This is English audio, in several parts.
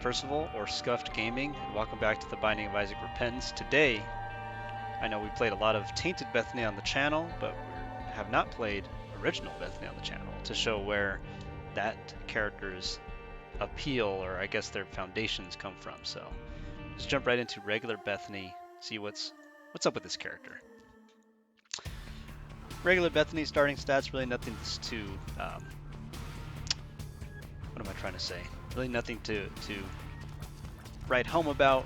Percival, or Scuffed Gaming, and welcome back to the Binding of Isaac Repentance. Today, I know we played a lot of Tainted Bethany on the channel, but we have not played Original Bethany on the channel to show where that character's appeal, or I guess their foundations, come from. So let's jump right into regular Bethany, see what's up with this character. Regular Bethany starting stats, really nothing to what am I trying to say? Really nothing to write home about.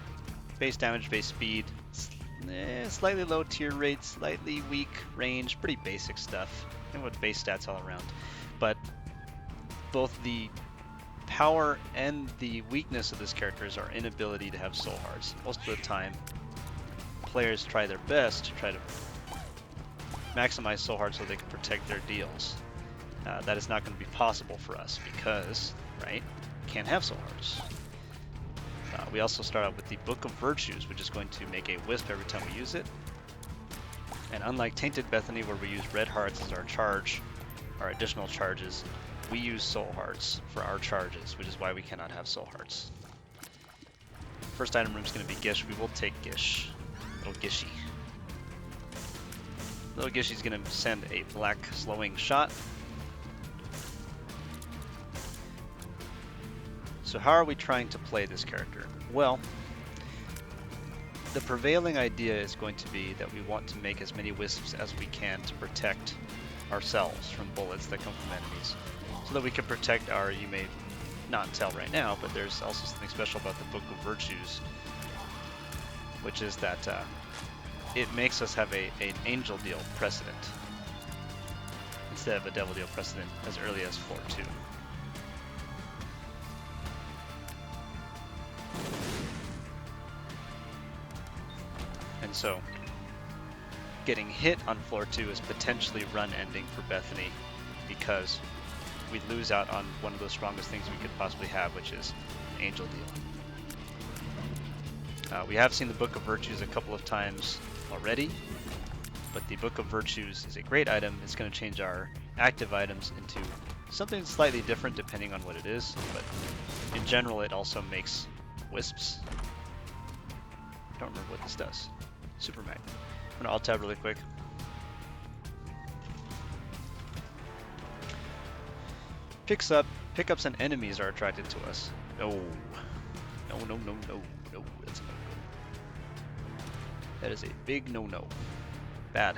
Base damage, base speed, slightly low tier rate, slightly weak range, pretty basic stuff, and with base stats all around. But both the power and the weakness of this character is our inability to have soul hearts. Most of the time, players try their best to try to maximize soul hearts so they can protect their deals. That is not going to be possible for us because, right, can't have soul hearts. We also start out with the Book of Virtues, which is going to make a wisp every time we use it. And unlike Tainted Bethany, where we use red hearts as our charge, our additional charges, we use soul hearts for our charges, which is why we cannot have soul hearts. First item room is going to be GISH. We will take GISH. Little Gishy. Little Gishy's going to send a black slowing shot. So how are we trying to play this character? Well, the prevailing idea is going to be that we want to make as many wisps as we can to protect ourselves from bullets that come from enemies, so that we can protect our, you may not tell right now, but there's also something special about the Book of Virtues, which is that it makes us have an angel deal precedent instead of a devil deal precedent as early as floor 2. And so, getting hit on floor 2 is potentially run ending for Bethany because we lose out on one of the strongest things we could possibly have, which is an angel deal. We have seen the Book of Virtues a couple of times already, but the Book of Virtues is a great item. It's going to change our active items into something slightly different depending on what it is, but in general it also makes wisps. I don't remember what this does. Super Mag. I'm going to alt tab really quick. Pickups and enemies are attracted to us. No. That's a no-go. That is a big no-no. Bad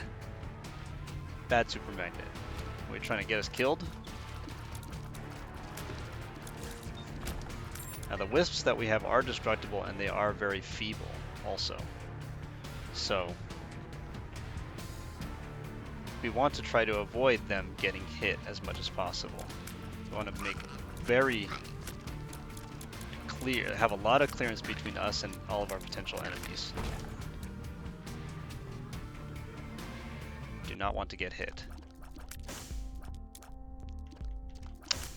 Super Magnet. Are we trying to get us killed? Now the wisps that we have are destructible and they are very feeble also. So we want to try to avoid them getting hit as much as possible. We want to make very clear, have a lot of clearance between us and all of our potential enemies. Do not want to get hit.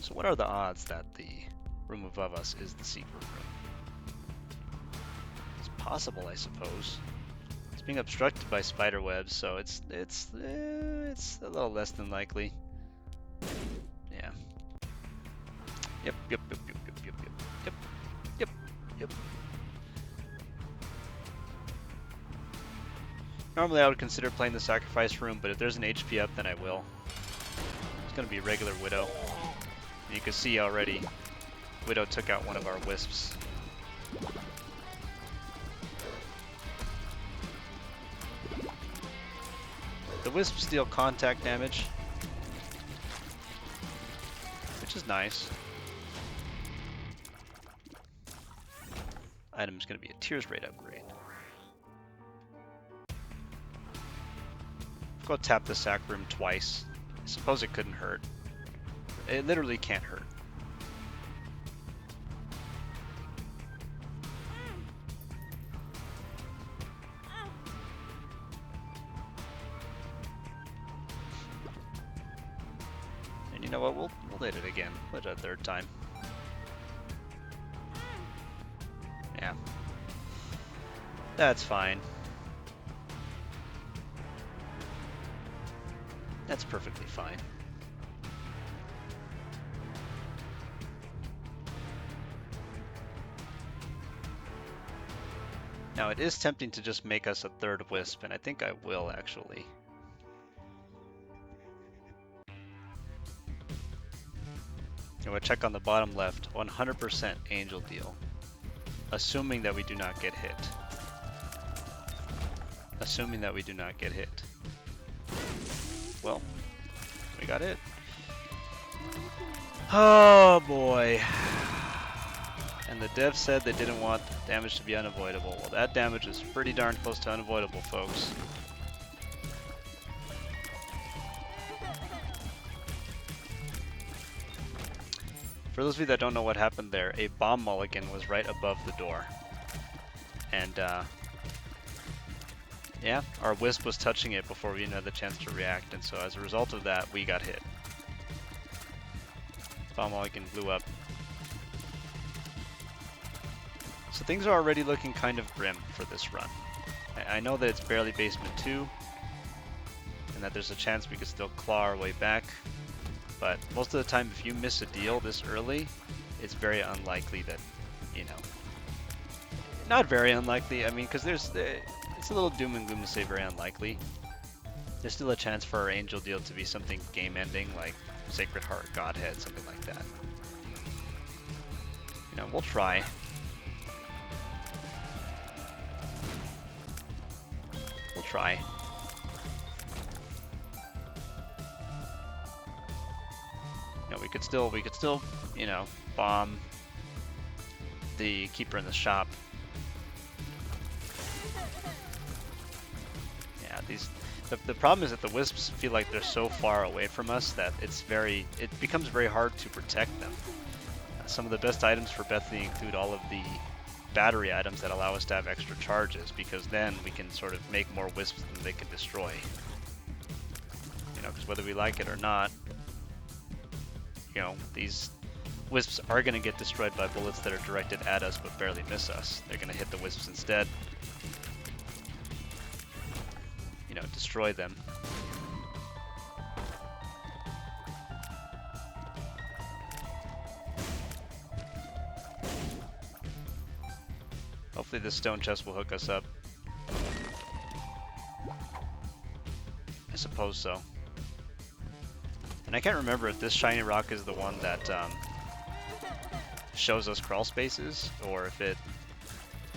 So what are the odds that the room above us is the secret room? It's possible, I suppose. It's being obstructed by spider webs, so it's a little less than likely. Yeah. Yep. Normally I would consider playing the sacrifice room, but if there's an HP up, then I will. It's going to be regular Widow. You can see already, Widow took out one of our wisps. The wisps deal contact damage, which is nice. Item's going to be a Tears rate upgrade. Go tap the sack room twice. I suppose it couldn't hurt. It literally can't hurt. And you know what? We'll hit it again. We'll hit it a third time. Yeah. That's fine. That's perfectly fine. Now it is tempting to just make us a third wisp, and I think I will actually. And we'll check on the bottom left, 100% angel deal. Assuming that we do not get hit. Assuming that we do not get hit. Well, we got hit. Oh boy. And the dev said they didn't want damage to be unavoidable. Well, that damage is pretty darn close to unavoidable, folks. For those of you that don't know what happened there, a bomb mulligan was right above the door. And, yeah, our wisp was touching it before we even had the chance to react, and so as a result of that, we got hit. Bomb mulligan blew up. So things are already looking kind of grim for this run. I know that it's barely basement 2, and that there's a chance we could still claw our way back, but most of the time if you miss a deal this early, it's very unlikely that, you know, not very unlikely, I mean, because it's a little doom and gloom to say very unlikely. There's still a chance for our angel deal to be something game-ending, like Sacred Heart, Godhead, something like that. You know, we'll try. We'll try. You know, we could still, you know, bomb the keeper in the shop. Yeah, the problem is that the wisps feel like they're so far away from us that it becomes very hard to protect them. Some of the best items for Bethany include all of the battery items that allow us to have extra charges, because then we can sort of make more wisps than they can destroy. You know, because whether we like it or not, you know, these wisps are going to get destroyed by bullets that are directed at us but barely miss us. They're going to hit the wisps instead. You know, destroy them. Hopefully this stone chest will hook us up. I suppose so. And I can't remember if this shiny rock is the one that shows us crawl spaces, or if it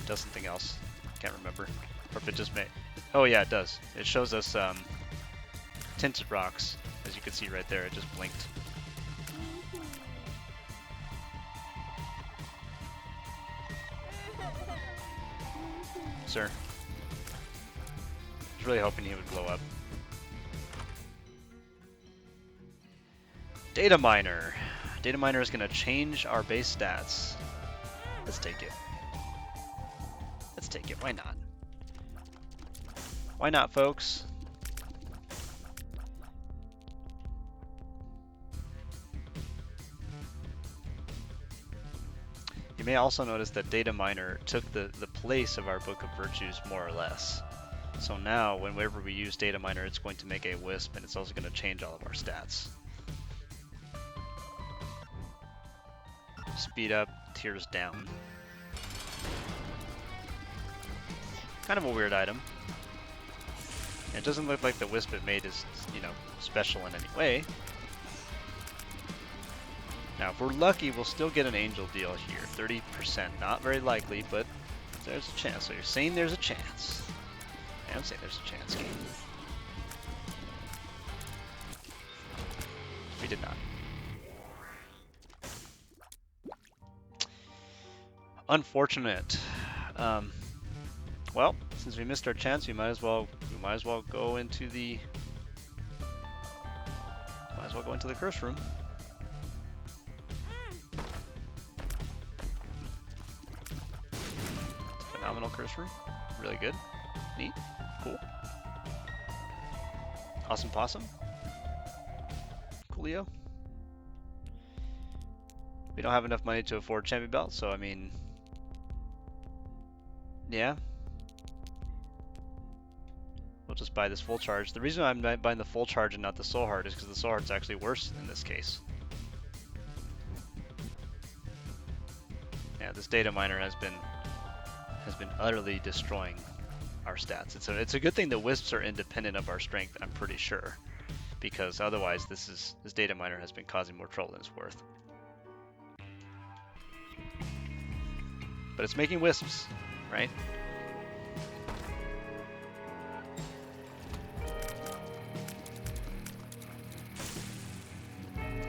does something else. Can't remember. Or if it just may... Oh yeah, it does. It shows us tinted rocks. As you can see right there, it just blinked. Sir. I was really hoping he would blow up. DATAMINER. DATAMINER is going to change our base stats. Let's take it. Let's take it. Why not? Why not, folks? You may also notice that DATAMINER took the place of our Book of Virtues, more or less. So now, whenever we use DATAMINER, it's going to make a wisp, and it's also going to change all of our stats. Speed up, tears down. Kind of a weird item. It doesn't look like the wisp it made is, you know, special in any way. Now, if we're lucky, we'll still get an angel deal here. 30%. Not very likely, but there's a chance. So you're saying there's a chance. I'm saying there's a chance, game. We did not. Unfortunate. Well, since we missed our chance, we might as well go into the curse room. Phenomenal curse room. Really good. Neat. Cool. Awesome possum. Coolio. We don't have enough money to afford champion belt, so I mean, yeah. We'll just buy this full charge. The reason I'm buying the full charge and not the soul heart is because the soul heart's actually worse in this case. Yeah, this DATAMINER has been has been utterly destroying our stats. It's a good thing the wisps are independent of our strength, I'm pretty sure, because otherwise this data miner has been causing more trouble than it's worth. But it's making wisps, right?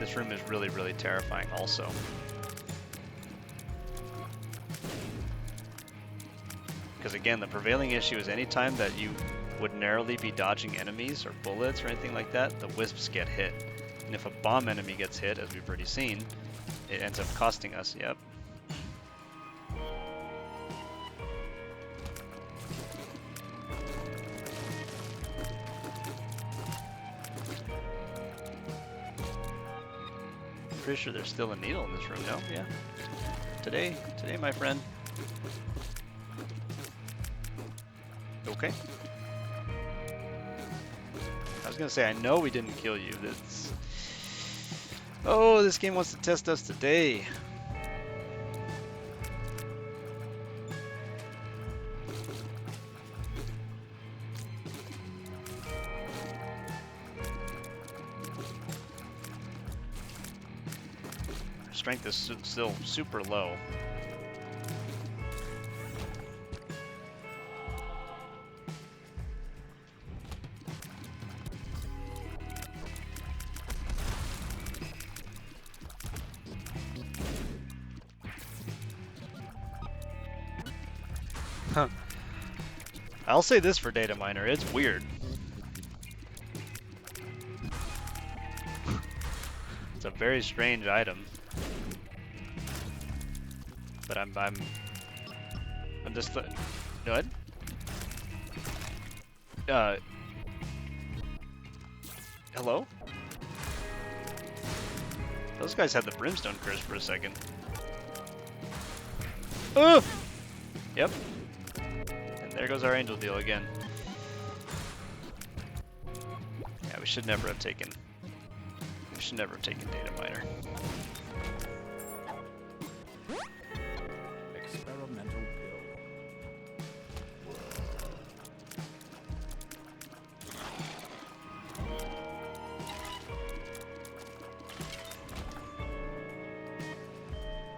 This room is really, really terrifying also. Because again, the prevailing issue is anytime that you would narrowly be dodging enemies or bullets or anything like that, the wisps get hit. And if a bomb enemy gets hit, as we've already seen, it ends up costing us, yep. Pretty sure there's still a needle in this room, no? Yeah. Today, my friend. Okay. I was gonna say, I know we didn't kill you. That's... Oh, this game wants to test us today. Strength is still super low. Huh. I'll say this for DATAMINER, it's weird. It's a very strange item. But I'm just good. Hello? Those guys had the brimstone curse for a second. Oh! Yep. And there goes our angel deal again. Yeah, we should never have taken DATAMINER.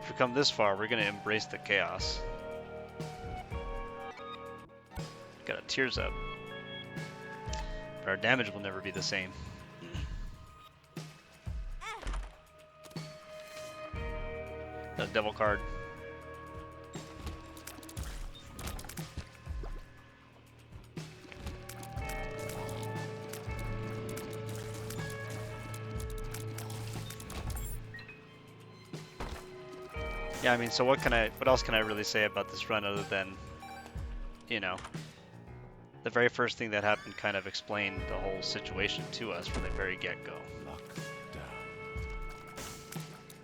If we come this far, we're gonna embrace the chaos. Got a tears up. But our damage will never be the same. The devil card. Yeah, I mean, so what else can I really say about this run other than, you know, the very first thing that happened kind of explained the whole situation to us from the very get-go.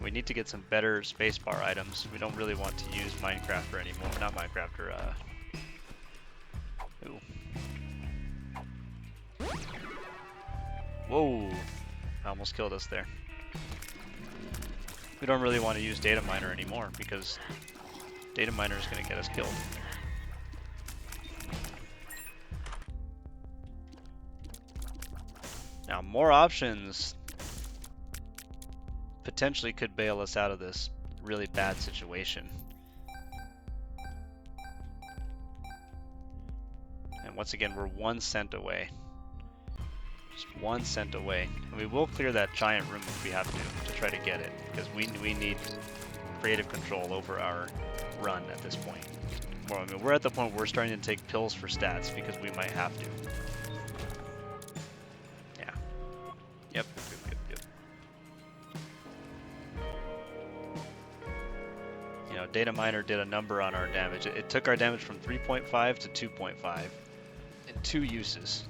We need to get some better spacebar items. We don't really want to use Minecrafter anymore. Not Minecrafter, Ooh. Whoa! Almost killed us there. We don't really want to use DATAMINER anymore because DATAMINER is going to get us killed. Now, more options potentially could bail us out of this really bad situation. And once again, we're 1 cent away. Just 1 cent away. And we will clear that giant room if we have to try to get it, because we need creative control over our run at this point. Well, I mean, we're at the point where we're starting to take pills for stats because we might have to. Yeah. Yep. You know, DATAMINER did a number on our damage. It took our damage from 3.5 to 2.5 in 2 uses.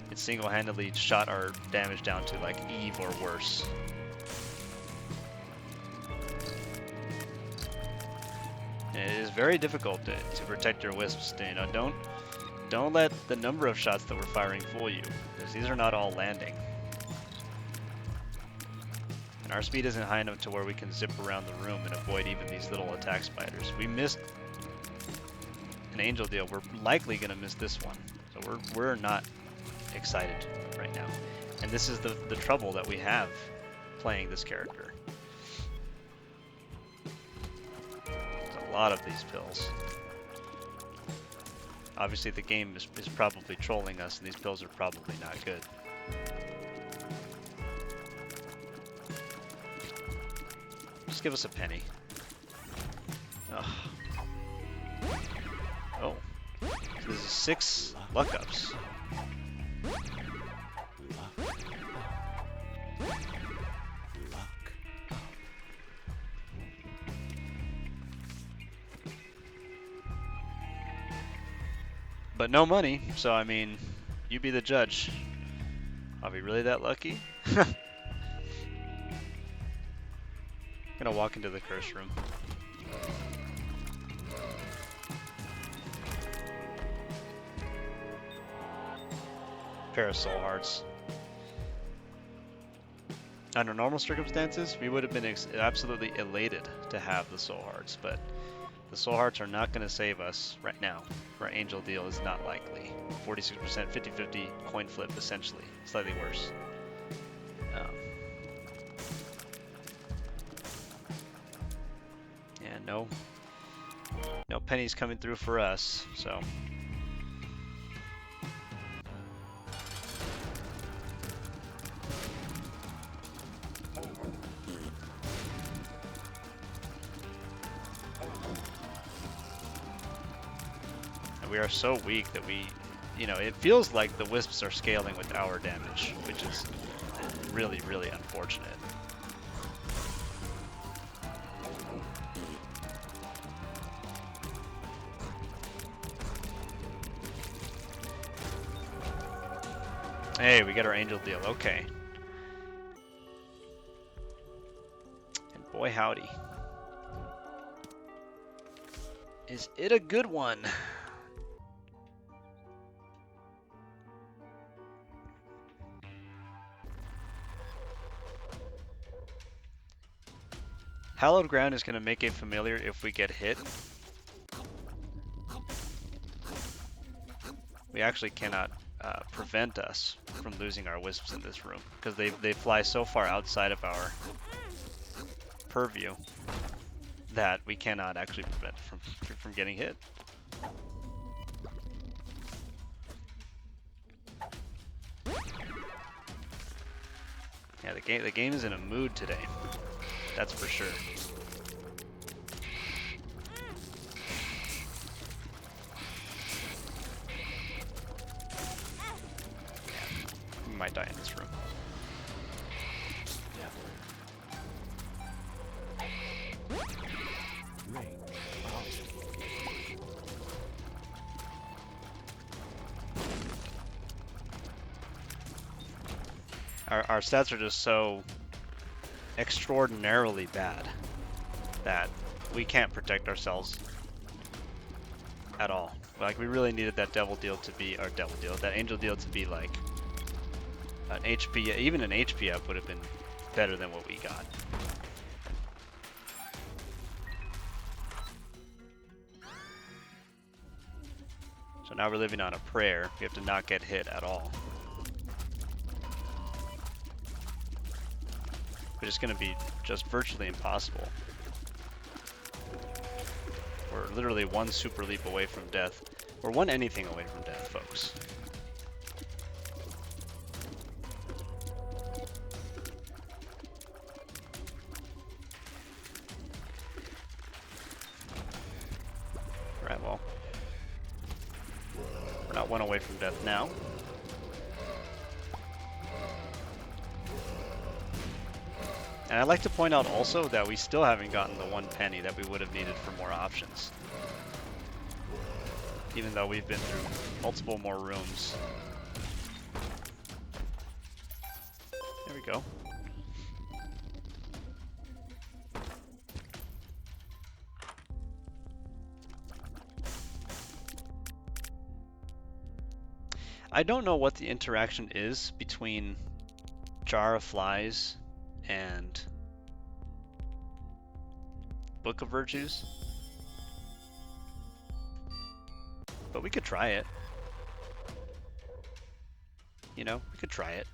It single-handedly shot our damage down to like Eve or worse. And it is very difficult to protect your wisps. You know, don't let the number of shots that we're firing fool you, because these are not all landing. And our speed isn't high enough to where we can zip around the room and avoid even these little attack spiders. We missed angel deal, we're likely going to miss this one. So we're not excited right now. And this is the trouble that we have playing this character. There's a lot of these pills. Obviously the game is probably trolling us, and these pills are probably not good. Just give us a penny. Ugh. Oh. So this is 6 luck ups. But no money, so I mean, you be the judge. Are we really that lucky? Gonna walk into the curse room. Pair of soul hearts. Under normal circumstances, we would have been absolutely elated to have the soul hearts, but the soul hearts are not going to save us right now. Our angel deal is not likely. 46%, 50-50 coin flip, essentially. Slightly worse. And no pennies coming through for us, so. We are so weak that we, it feels like the wisps are scaling with our damage, which is really, really unfortunate. Hey, we got our angel deal, okay. And boy howdy. Is it a good one? Hallowed Ground is going to make it familiar if we get hit. We actually cannot prevent us from losing our wisps in this room, because they fly so far outside of our purview that we cannot actually prevent from getting hit. Yeah, the game is in a mood today. That's for sure. Yeah, we might die in this room. Our stats are just so extraordinarily bad that we can't protect ourselves at all. Like, we really needed that devil deal to be, or devil deal, that angel deal to be like an HP, even an HP up would have been better than what we got. So now we're living on a prayer. We have to not get hit at all. Which is going to be just virtually impossible. We're literally one super leap away from death. We're one anything away from death, folks. Right, well. We're not one away from death now. And I'd like to point out also that we still haven't gotten the 1 penny that we would have needed for more options. Even though we've been through multiple more rooms. There we go. I don't know what the interaction is between Jar of Flies and Book of Virtues. but we could try it. You know, we could try it.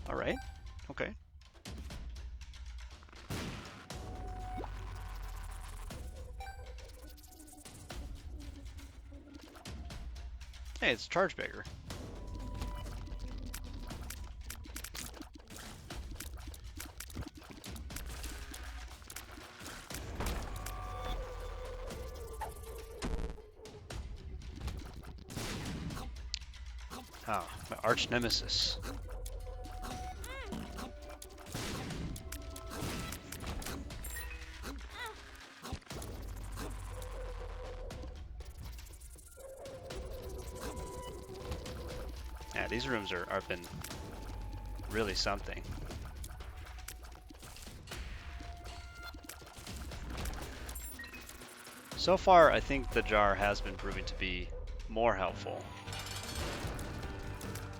All right. Okay. Hey, it's a charge beggar. Ah, my arch nemesis. Yeah, these rooms are been really something. So far, I think the jar has been proving to be more helpful.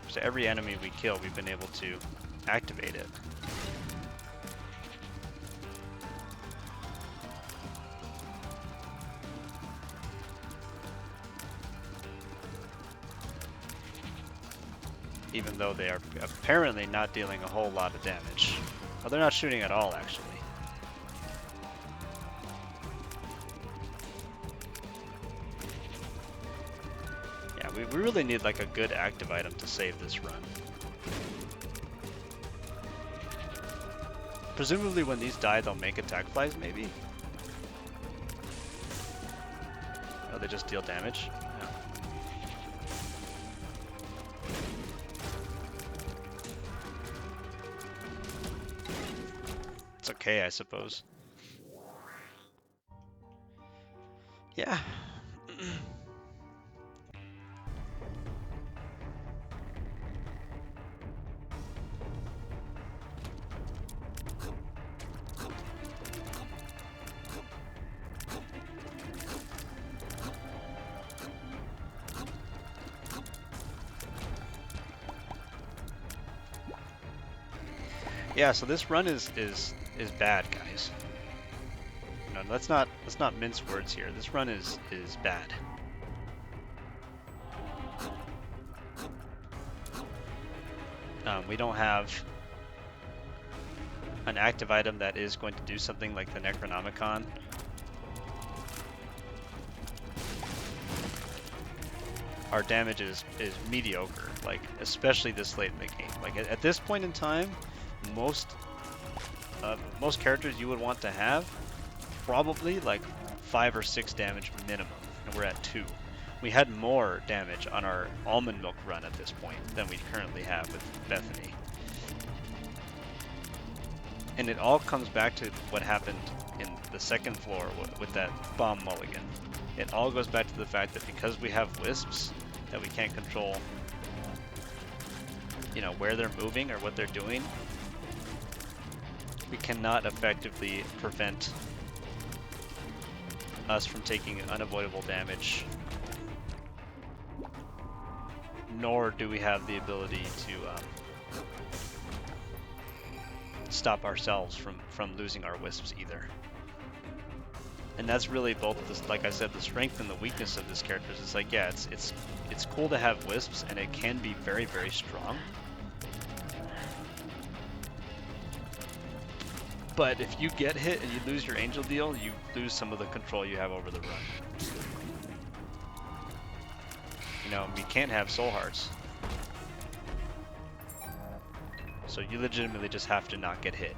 So every enemy we kill, we've been able to activate it. Even though they are apparently not dealing a whole lot of damage. Well, they're not shooting at all, actually. Yeah, we really need like a good active item to save this run. Presumably when these die, they'll make attack flies, maybe? Oh, they just deal damage? No. It's okay, I suppose. Yeah. Yeah, so this run is bad, guys. No, let's not mince words here. This run is bad. We don't have an active item that is going to do something like the Necronomicon. Our damage is mediocre, like especially this late in the game. Like at this point in time, most characters you would want to have probably like 5 or 6 damage minimum, and we're at 2. We had more damage on our almond milk run at this point than we currently have with Bethany. And it all comes back to what happened in the second floor with that bomb mulligan. It all goes back to the fact that because we have wisps that we can't control, you know, where they're moving or what they're doing, we cannot effectively prevent us from taking unavoidable damage, nor do we have the ability to stop ourselves from losing our wisps either. And that's really both, like I said, the strength and the weakness of this character. It's like, yeah, it's cool to have wisps, and it can be very, very strong. But if you get hit and you lose your angel deal, you lose some of the control you have over the run. You know, we can't have soul hearts. So you legitimately just have to not get hit.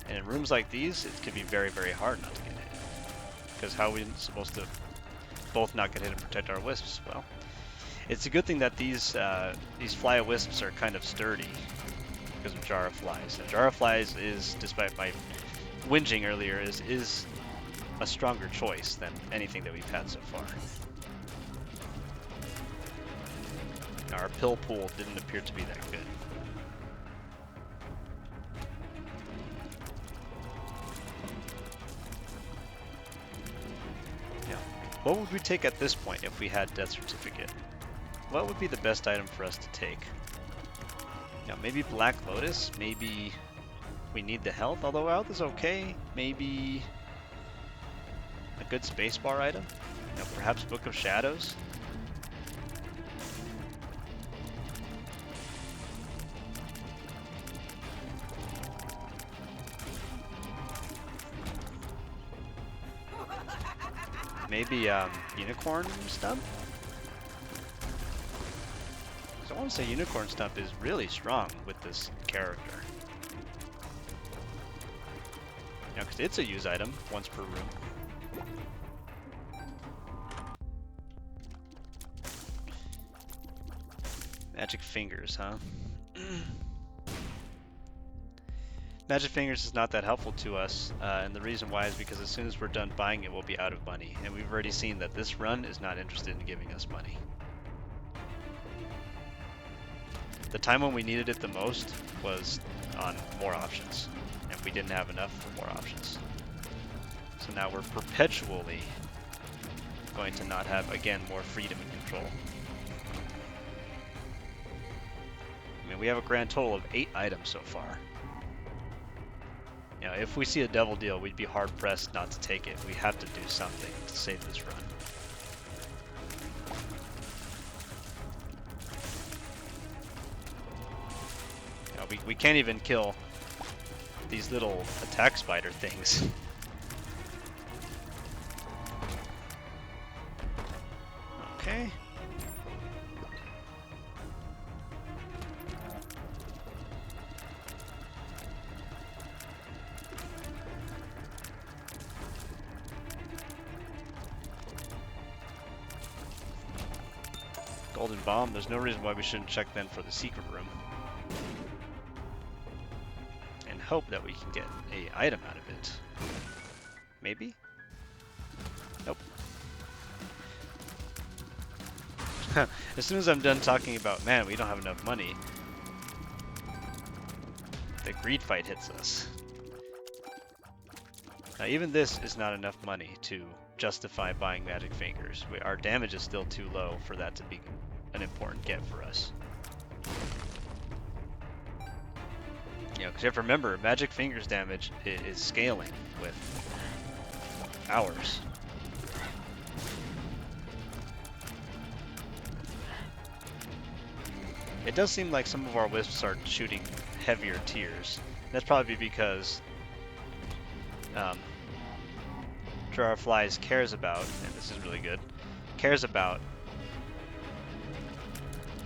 And in rooms like these, it can be very, very hard not to get hit. Because how are we supposed to both not get hit and protect our wisps? Well, it's a good thing that these fly wisps are kind of sturdy because of Jar of Flies. And Jar of Flies is, despite my whinging earlier, is a stronger choice than anything that we've had so far. Our pill pool didn't appear to be that good. Yeah. What would we take at this point if we had Death Certificate? What would be the best item for us to take? Yeah, maybe Black Lotus. Maybe we need the health, although health is okay. Maybe a good spacebar item. You know, perhaps Book of Shadows. Maybe Unicorn Stump? So I want to say Unicorn Stump is really strong with this character. You know, because it's a use item once per room. Magic Fingers, huh? Magic Fingers is not that helpful to us, and the reason why is because as soon as we're done buying it, we'll be out of money. And we've already seen that this run is not interested in giving us money. The time when we needed it the most was on more options, and we didn't have enough for more options. So now we're perpetually going to not have, again, more freedom and control. I mean, we have a grand total of 8 items so far. You know, if we see a devil deal, we'd be hard-pressed not to take it. We have to do something to save this run. You know, we can't even kill these little attack spider things. Okay. Golden Bomb, there's no reason why we shouldn't check then for the secret room. And hope that we can get an item out of it. Maybe? Nope. As soon as I'm done talking about, man, we don't have enough money, the greed fight hits us. Now even this is not enough money to justify buying Magic Fingers. Our damage is still too low for that to be an important get for us. You know, because you have to remember, Magic Fingers damage is scaling with hours. It does seem like some of our wisps are shooting heavier tiers. That's probably because Drawer of Flies cares about, and this is really good, cares about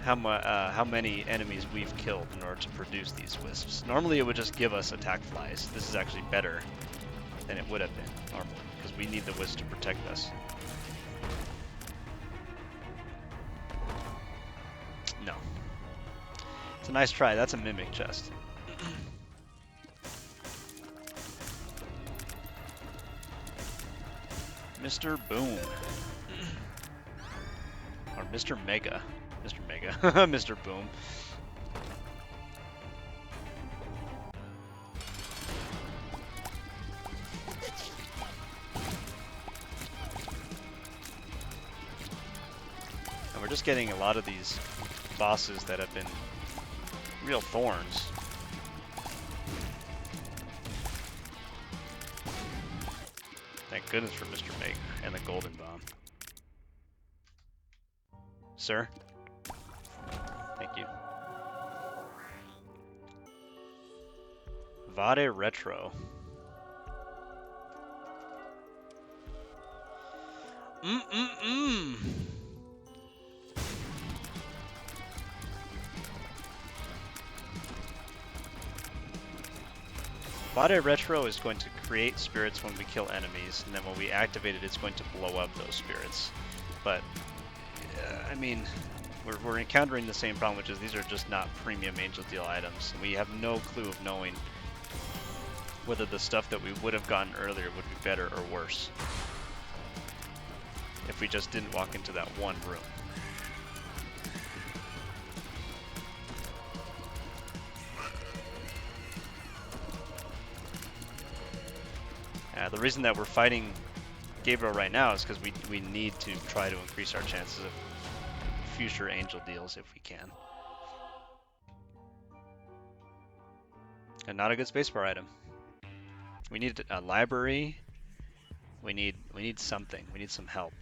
how many enemies we've killed in order to produce these wisps. Normally it would just give us attack flies. This is actually better than it would have been normally, because we need the wisp to protect us. No. It's a nice try. That's a mimic chest. Mr. Boom. Or Mr. Mega. Mr. Mega. Mr. Boom. And we're just getting a lot of these bosses that have been real thorns. Thank goodness for Mr. Mega and the Golden Bomb. Sir? Thank you. VADE Retro. VADE Retro is going to create spirits when we kill enemies, and then when we activate it, it's going to blow up those spirits. But, I mean, we're encountering the same problem, which is these are just not premium Angel Deal items. We have no clue of knowing whether the stuff that we would have gotten earlier would be better or worse if we just didn't walk into that one room. The reason that we're fighting Gabriel right now is because we need to try to increase our chances of future Angel Deals if we can. And not a good spacebar item. We need a library. We need something. We need some help.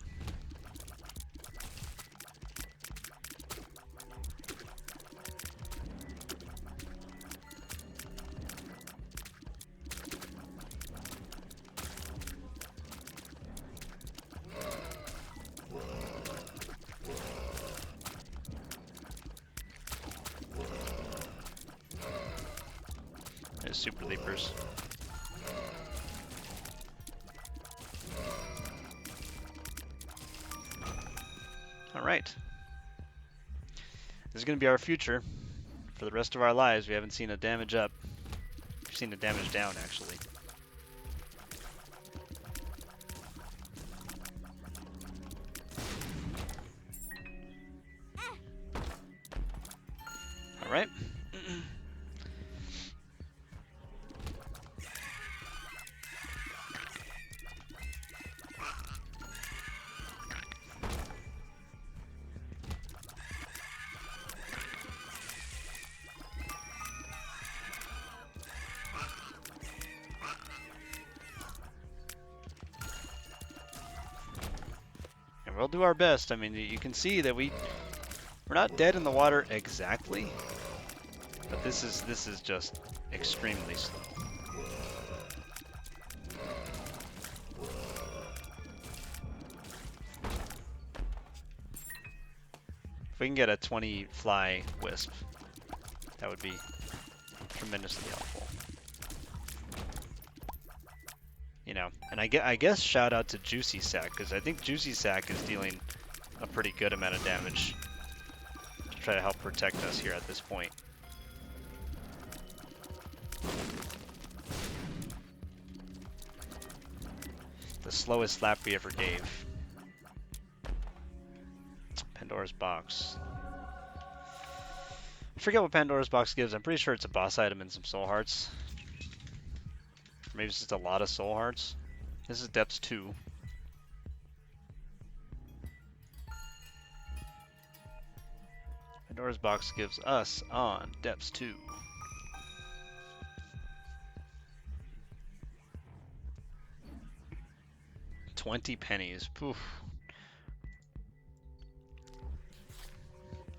There's super leapers. Alright. This is going to be our future. For the rest of our lives, we haven't seen a damage up. We've seen a damage down, actually. Alright. And we'll do our best. I mean, you can see that we're not dead in the water exactly, but this is just extremely slow. If we can get a 20 fly wisp, that would be tremendously helpful. You know, and I guess shout out to Juicy Sack, because I think Juicy Sack is dealing a pretty good amount of damage to try to help protect us here at this point. The slowest slap we ever gave. Pandora's Box. I forget what Pandora's Box gives. I'm pretty sure it's a boss item and some soul hearts. Maybe it's just a lot of soul hearts. This is depths 2. Pandora's Box gives us on depths 2. $20 pennies. Poof.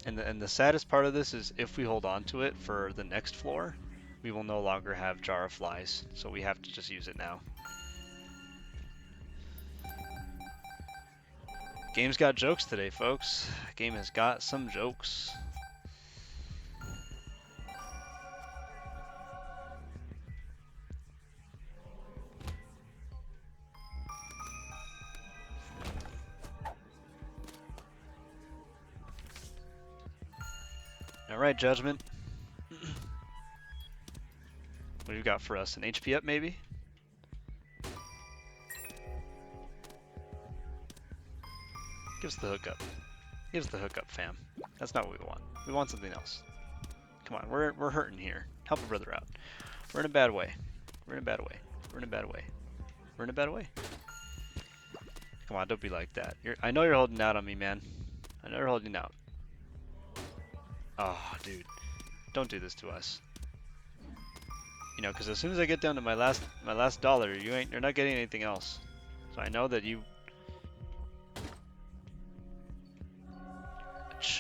And the saddest part of this is if we hold on to it for the next floor, we will no longer have Jar of Flies, so we have to just use it now. Game's got jokes today, folks. Game has got some jokes. Alright, Judgment. What do you got for us? An HP up, maybe? Give us the hookup. Give us the hookup, fam. That's not what we want. We want something else. Come on, we're hurting here. Help a brother out. We're in a bad way. We're in a bad way. We're in a bad way. We're in a bad way. Come on, don't be like that. I know you're holding out on me, man. I know you're holding out. Oh, dude. Don't do this to us. You know, because as soon as I get down to my last dollar, you're not getting anything else. So I know that you.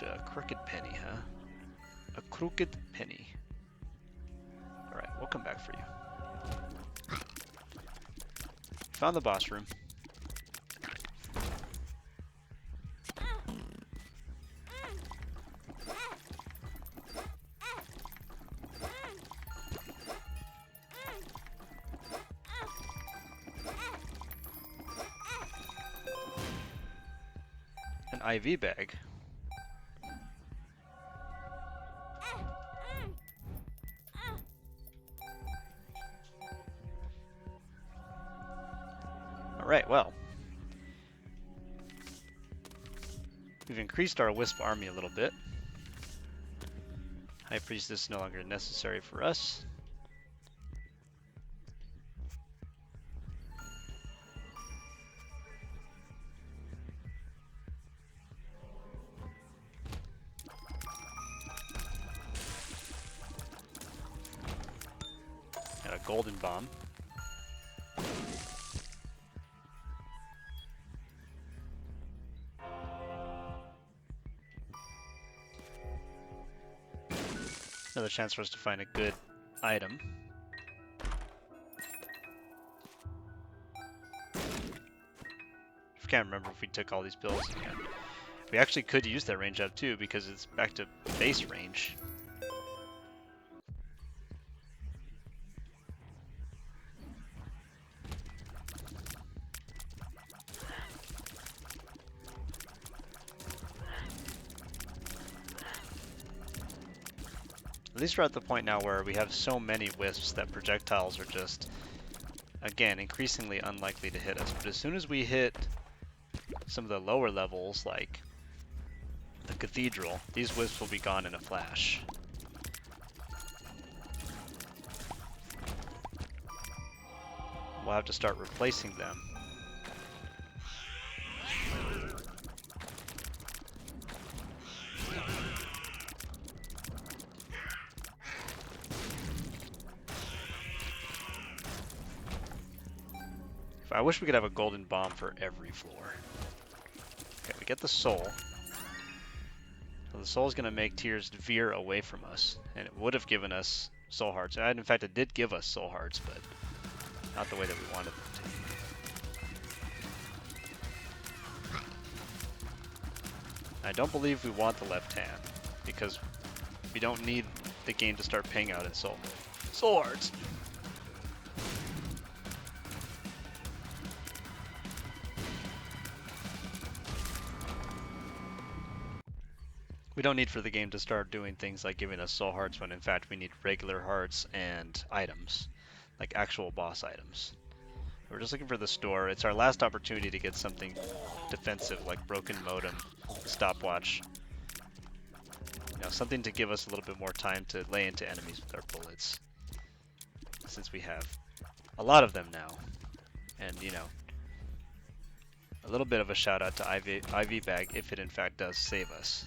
A crooked penny, huh? A crooked penny. All right, we'll come back for you. Found the boss room. An IV bag. Alright, well. We've increased our Wisp army a little bit. High Priestess no longer necessary for us. golden bomb. Another chance for us to find a good item. I can't remember if we took all these pills again. We actually could use that range up too because it's back to base range. At least we're at the point now where we have so many wisps that projectiles are just, again, increasingly unlikely to hit us. But as soon as we hit some of the lower levels, like the cathedral, these wisps will be gone in a flash. We'll have to start replacing them. I wish we could have a golden bomb for every floor. Okay, we get the soul. So the soul is going to make Tears veer away from us, and it would have given us soul hearts. And in fact, it did give us soul hearts, but not the way that we wanted them to. I don't believe we want the left hand, because we don't need the game to start paying out in soul hearts. We don't need for the game to start doing things like giving us soul hearts when in fact we need regular hearts and items, like actual boss items. We're just looking for the store. It's our last opportunity to get something defensive like broken modem, stopwatch. You know, something to give us a little bit more time to lay into enemies with our bullets. Since we have a lot of them now. And you know, a little bit of a shout out to IV bag if it in fact does save us.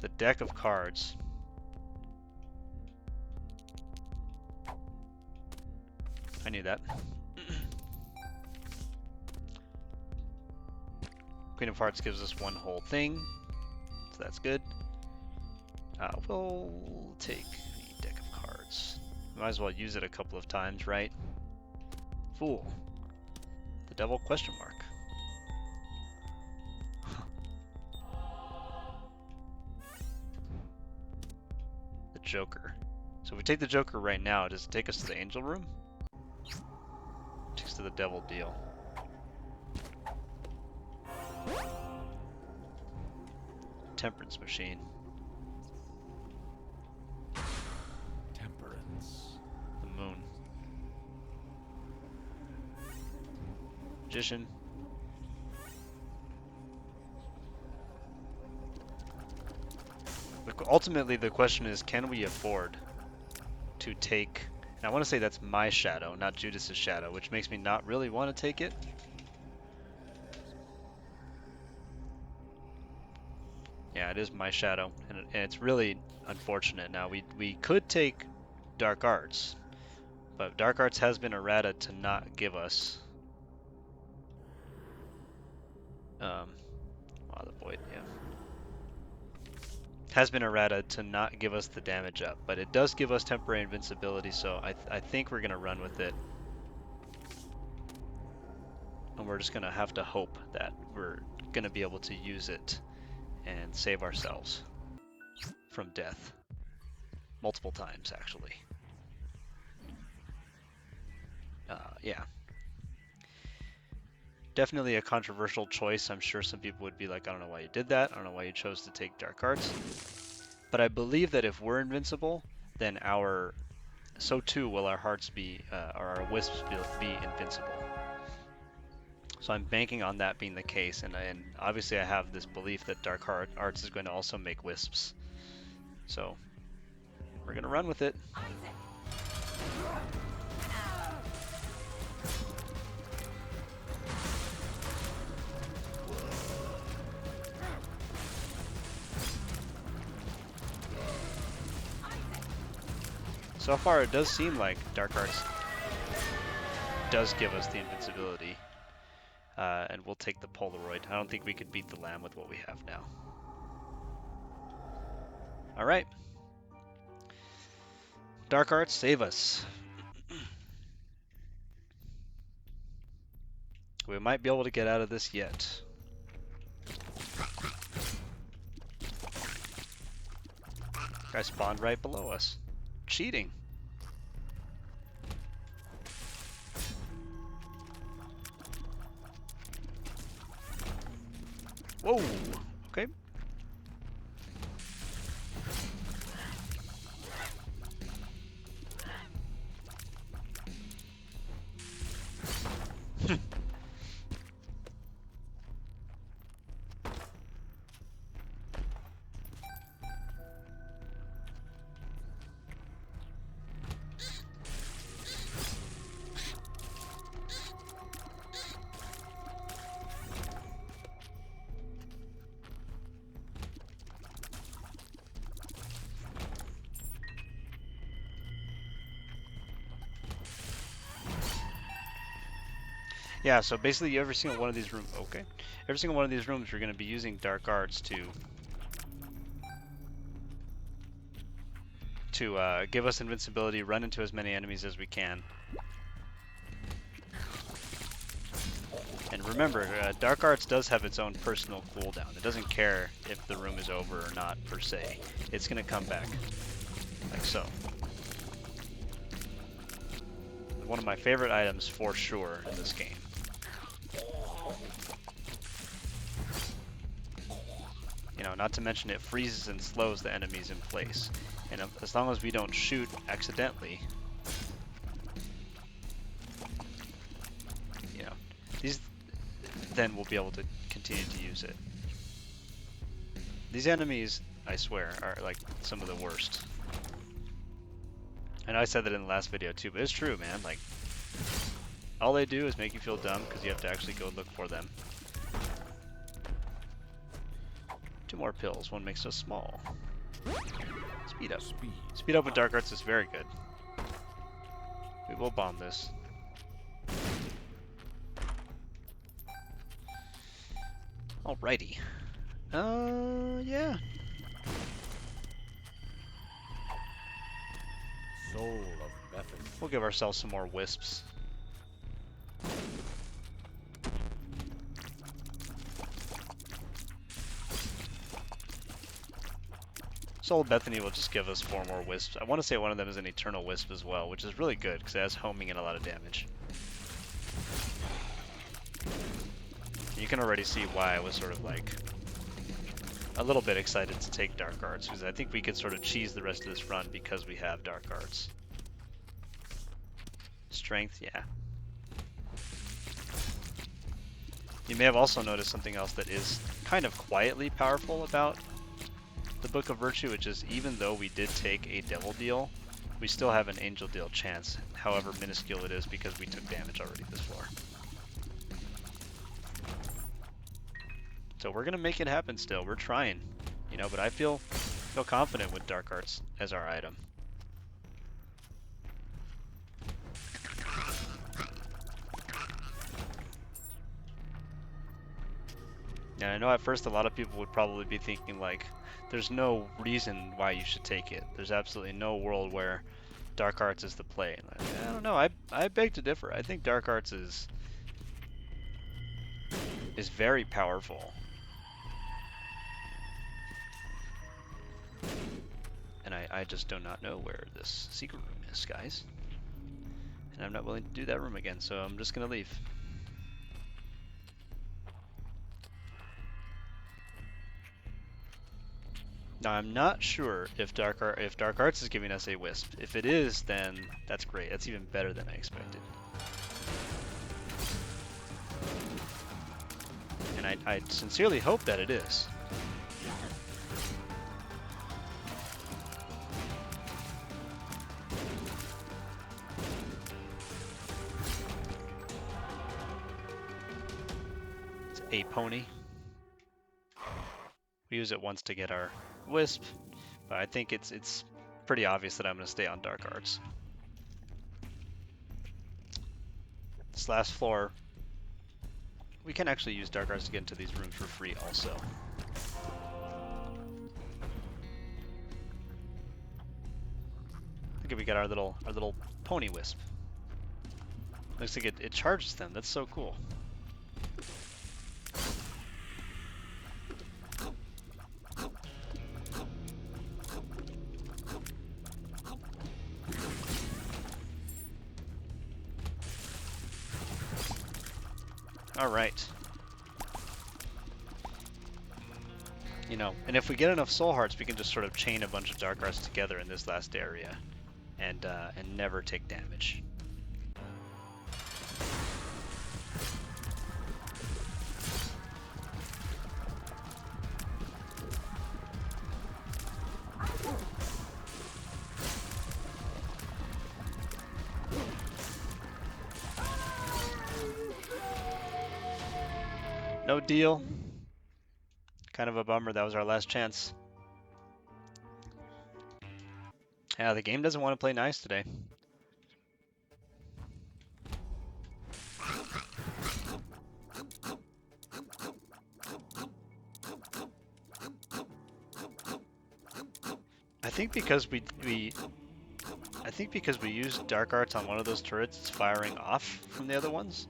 The deck of cards. I knew that. Queen of Hearts gives us one whole thing, so that's good. We'll take the deck of cards. Might as well use it a couple of times, right? Fool. The devil question mark. The Joker. So if we take the Joker right now, does it take us to the angel room? It takes us to the devil deal. Temperance machine. Temperance. The moon. Magician. Ultimately, the question is, can we afford to take... And I want to say that's my shadow, not Judas's shadow, which makes me not really want to take it. Yeah, it is my shadow, and it's really unfortunate. Now, we could take Dark Arts, but Dark Arts has been errata to not give us... wow, the void, yeah. Has been errata to not give us the damage up, but it does give us temporary invincibility, so I think we're going to run with it. And we're just going to have to hope that we're going to be able to use it and save ourselves from death. Multiple times, actually. Yeah. Definitely a controversial choice. I'm sure some people would be like, I don't know why you did that. I don't know why you chose to take Dark Arts. But I believe that if we're invincible, then so too will our hearts be, or our wisps be invincible. So I'm banking on that being the case, and obviously I have this belief that Dark Arts is going to also make wisps. So we're going to run with it. So far, it does seem like Dark Arts does give us the invincibility, and we'll take the Polaroid. I don't think we could beat the Lamb with what we have now. All right. Dark Arts, save us. We might be able to get out of this yet. Guy spawned right below us. Cheating. Whoa. Okay. Yeah, so basically every single one of these rooms, okay, every single one of these rooms we're going to be using Dark Arts to give us invincibility, run into as many enemies as we can. And remember, Dark Arts does have its own personal cooldown. It doesn't care if the room is over or not, per se. It's going to come back, like so. One of my favorite items for sure in this game. You know, not to mention it freezes and slows the enemies in place. And as long as we don't shoot accidentally, you know, then we'll be able to continue to use it. These enemies, I swear, are like some of the worst. I know I said that in the last video too, but it's true, man. Like, all they do is make you feel dumb because you have to actually go look for them. 2 more pills, one makes us small. Speed up. Speed up with Dark Arts is very good. We will bomb this. Alrighty. Yeah. Soul of Bethany. We'll give ourselves some more wisps. Soul of Bethany will just give us 4 more wisps. I want to say one of them is an eternal wisp as well, which is really good because it has homing and a lot of damage. You can already see why I was sort of like a little bit excited to take Dark Arts, because I think we could sort of cheese the rest of this run because we have Dark Arts. Strength, yeah. You may have also noticed something else that is kind of quietly powerful about the Book of Virtue, which is even though we did take a Devil Deal, we still have an Angel Deal chance, however minuscule it is because we took damage already this floor. So we're gonna make it happen still. We're trying, you know, but I feel confident with Dark Arts as our item. And I know at first a lot of people would probably be thinking like, there's no reason why you should take it. There's absolutely no world where Dark Arts is the play. And I don't know, I beg to differ. I think Dark Arts is very powerful. And I just do not know where this secret room is, guys. And I'm not willing to do that room again, so I'm just gonna leave. Now I'm not sure if Dark Arts is giving us a wisp. If it is, then that's great. That's even better than I expected. And I sincerely hope that it is. a pony. We use it once to get our wisp, but I think it's pretty obvious that I'm going to stay on dark arts. This last floor, we can actually use dark arts to get into these rooms for free also. Look at, we got our little pony wisp. Looks like it charges them. That's so cool. All right. You know, and if we get enough soul hearts, we can just sort of chain a bunch of dark arts together in this last area, and never take damage. No deal. Kind of a bummer. That was our last chance. Yeah, the game doesn't want to play nice today. I think because we used dark arts on one of those turrets, it's firing off from the other ones.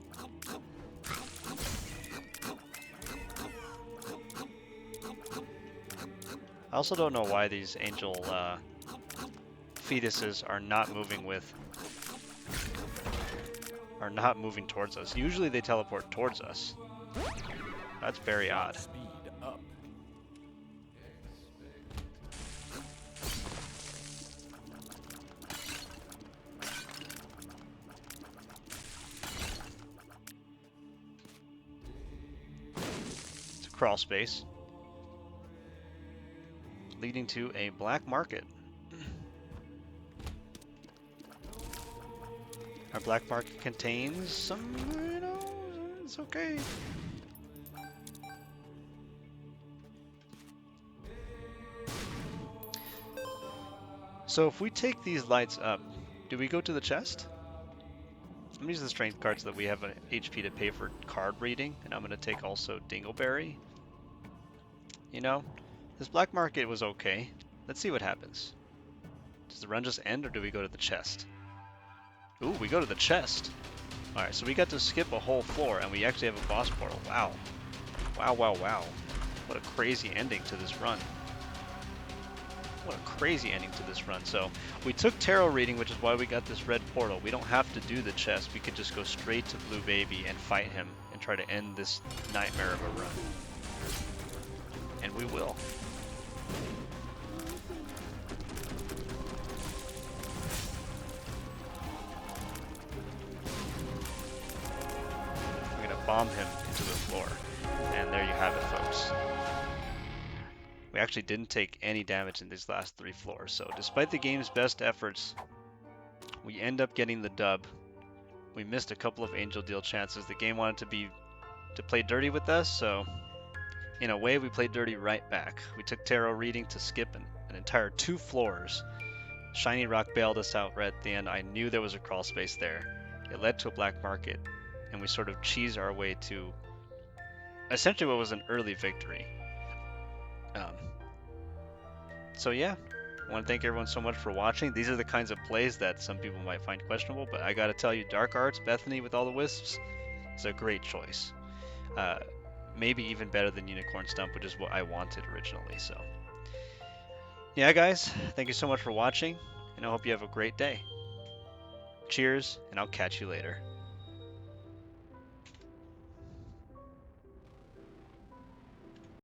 I also don't know why these angel fetuses are not moving towards us. Usually they teleport towards us. That's very odd. Speed up. It's a crawl space leading to a black market. Our black market contains some, you know, it's okay. So if we take these lights up, do we go to the chest? I'm gonna use the strength card so that we have an HP to pay for card reading, and I'm gonna take also Dingleberry. You know, this black market was okay. Let's see what happens. Does the run just end, or do we go to the chest? Ooh, we go to the chest. Alright, so we got to skip a whole floor, and we actually have a boss portal. Wow. Wow, wow, wow. What a crazy ending to this run. What a crazy ending to this run. So, we took tarot reading, which is why we got this red portal. We don't have to do the chest. We could just go straight to Blue Baby and fight him and try to end this nightmare of a run. And we will. We're gonna bomb him into the floor. And there you have it, folks. We actually didn't take any damage in these last 3 floors, so despite the game's best efforts, we end up getting the dub. We missed a couple of angel deal chances. The game wanted to play dirty with us, so in a way we played dirty right back. We took tarot reading to skip an entire 2 floors. Shiny Rock bailed us out right at the end. I knew there was a crawl space there. It led to a black market, and we sort of cheesed our way to essentially what was an early victory. So yeah, I want to thank everyone so much for watching. These are the kinds of plays that some people might find questionable, but I gotta tell you, Dark Arts, Bethany with all the wisps, is a great choice. Maybe even better than Unicorn Stump, which is what I wanted originally. So yeah, guys, thank you so much for watching, and I hope you have a great day. Cheers, and I'll catch you later.